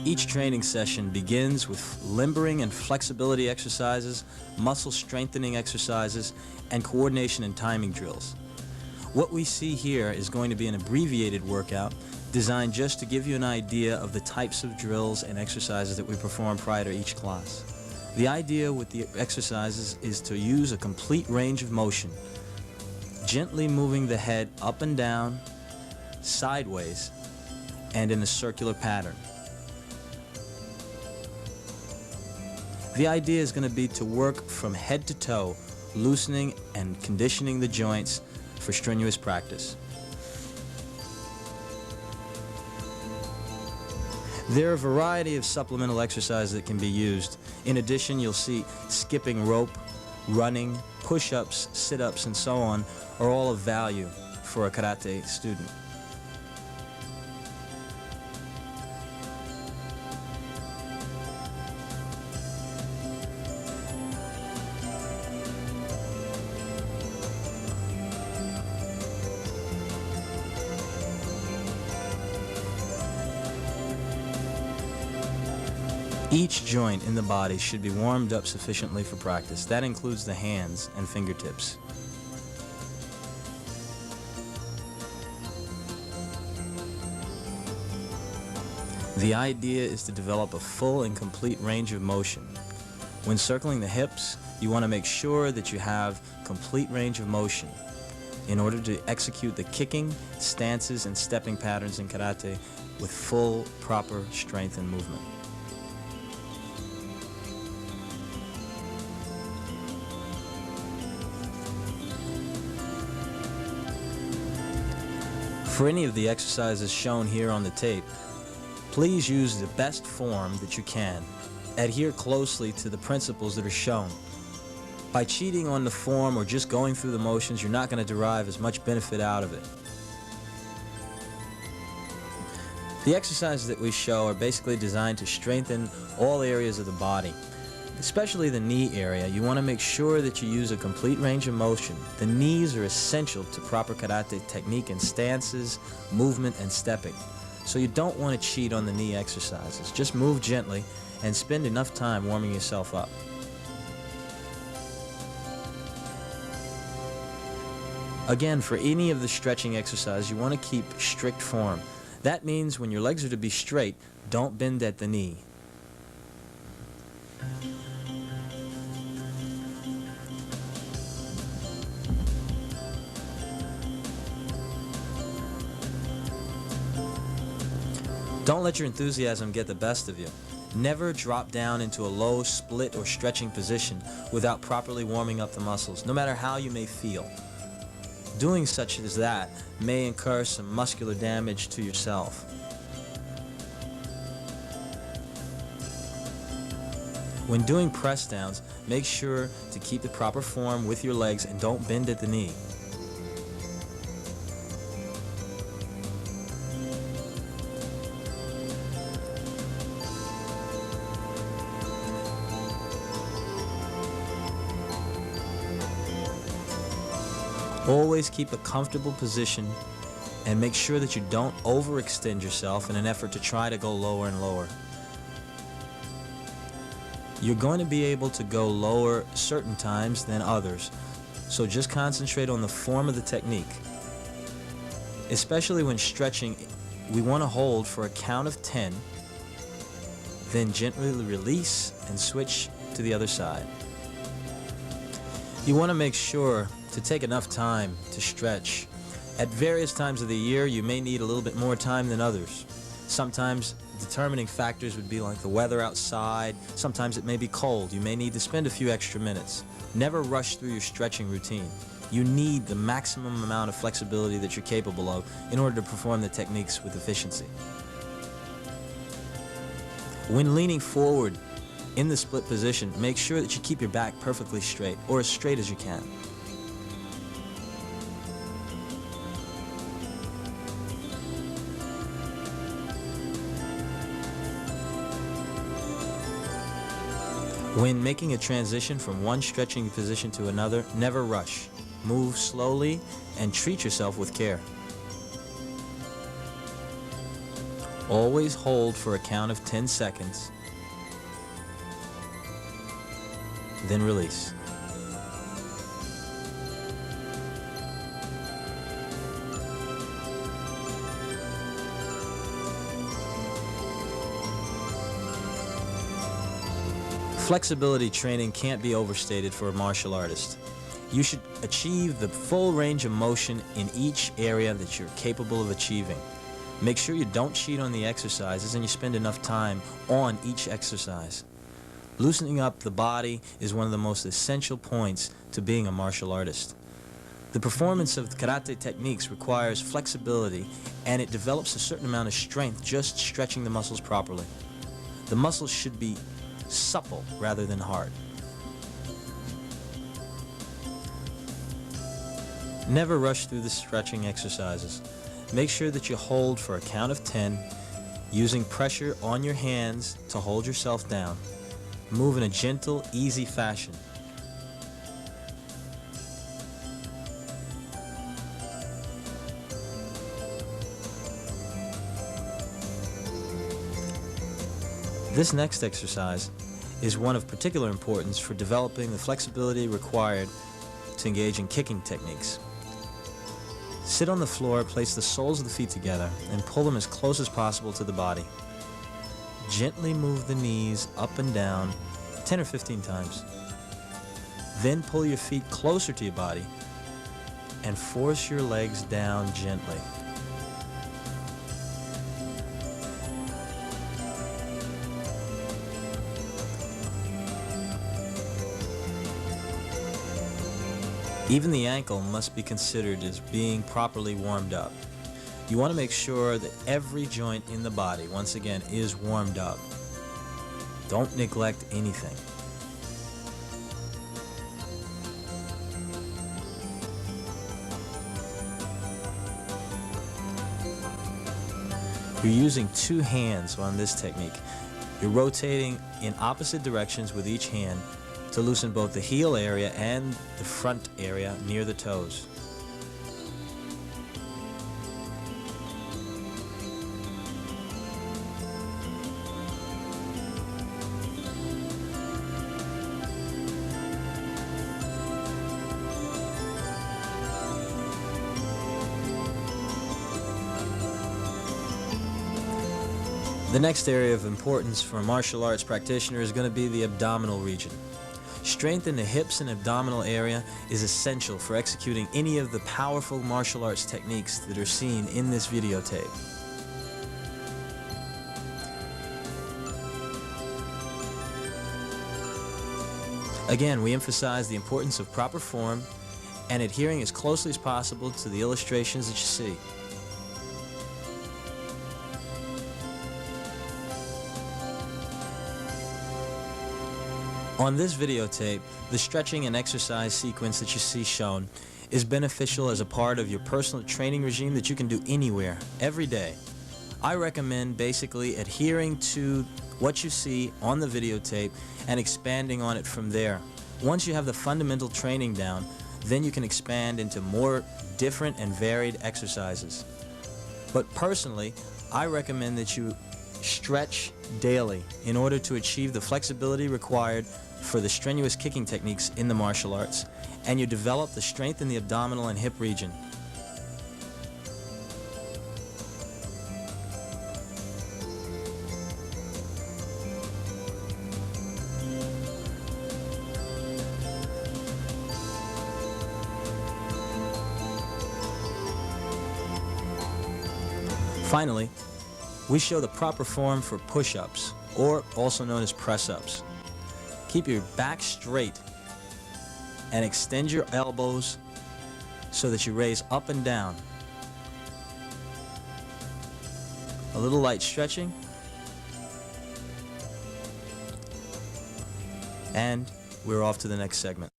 Each training session begins with limbering and flexibility exercises, muscle strengthening exercises, and coordination and timing drills. What we see here is going to be an abbreviated workout designed just to give you an idea of the types of drills and exercises that we perform prior to each class. The idea with the exercises is to use a complete range of motion, gently moving the head up and down, sideways, and in a circular pattern. The idea is going to be to work from head to toe, loosening and conditioning the joints for strenuous practice. There are a variety of supplemental exercises that can be used. In addition, you'll see skipping rope, running, push-ups, sit-ups, and so on are all of value for a karate student. Each joint in the body should be warmed up sufficiently for practice. That includes the hands and fingertips. The idea is to develop a full and complete range of motion. When circling the hips, you want to make sure that you have complete range of motion in order to execute the kicking, stances, and stepping patterns in karate with full, proper strength and movement. For any of the exercises shown here on the tape, please use the best form that you can. Adhere closely to the principles that are shown. By cheating on the form or just going through the motions, you're not going to derive as much benefit out of it. The exercises that we show are basically designed to strengthen all areas of the body. Especially the knee area, you want to make sure that you use a complete range of motion. The knees are essential to proper karate technique and stances, movement, and stepping. So you don't want to cheat on the knee exercises. Just move gently and spend enough time warming yourself up. Again, for any of the stretching exercises, you want to keep strict form. That means when your legs are to be straight, don't bend at the knee. Don't let your enthusiasm get the best of you. Never drop down into a low split or stretching position without properly warming up the muscles, no matter how you may feel. Doing such as that may incur some muscular damage to yourself. When doing press downs, make sure to keep the proper form with your legs and don't bend at the knee. Always keep a comfortable position and make sure that you don't overextend yourself in an effort to try to go lower and lower. You're going to be able to go lower certain times than others, so just concentrate on the form of the technique. Especially when stretching, we want to hold for a count of 10, then gently release and switch to the other side. You want to make sure to take enough time to stretch. At various times of the year, you may need a little bit more time than others. Sometimes determining factors would be like the weather outside. Sometimes it may be cold. You may need to spend a few extra minutes. Never rush through your stretching routine. You need the maximum amount of flexibility that you're capable of in order to perform the techniques with efficiency. When leaning forward in the split position, make sure that you keep your back perfectly straight, or as straight as you can. When making a transition from one stretching position to another, never rush. Move slowly and treat yourself with care. Always hold for a count of 10 seconds, then release. Flexibility training can't be overstated for a martial artist. You should achieve the full range of motion in each area that you're capable of achieving. Make sure you don't cheat on the exercises and you spend enough time on each exercise. Loosening up the body is one of the most essential points to being a martial artist. The performance of karate techniques requires flexibility, and it develops a certain amount of strength just stretching the muscles properly. The muscles should be supple rather than hard. Never rush through the stretching exercises. Make sure that you hold for a count of 10, using pressure on your hands to hold yourself down. Move in a gentle, easy fashion. This next exercise is one of particular importance for developing the flexibility required to engage in kicking techniques. Sit on the floor, place the soles of the feet together, and pull them as close as possible to the body. Gently move the knees up and down 10 or 15 times. Then pull your feet closer to your body and force your legs down gently. Even the ankle must be considered as being properly warmed up. You want to make sure that every joint in the body, once again, is warmed up. Don't neglect anything. You're using two hands on this technique. You're rotating in opposite directions with each hand to loosen both the heel area and the front area near the toes. The next area of importance for a martial arts practitioner is going to be the abdominal region. Strength in the hips and abdominal area is essential for executing any of the powerful martial arts techniques that are seen in this videotape. Again, we emphasize the importance of proper form and adhering as closely as possible to the illustrations that you see. On this videotape, the stretching and exercise sequence that you see shown is beneficial as a part of your personal training regime that you can do anywhere, every day. I recommend basically adhering to what you see on the videotape and expanding on it from there. Once you have the fundamental training down, then you can expand into more different and varied exercises. But personally, I recommend that you stretch daily in order to achieve the flexibility required for the strenuous kicking techniques in the martial arts, and you develop the strength in the abdominal and hip region. Finally, we show the proper form for push-ups, or also known as press-ups. Keep your back straight and extend your elbows so that you raise up and down. A little light stretching, and we're off to the next segment.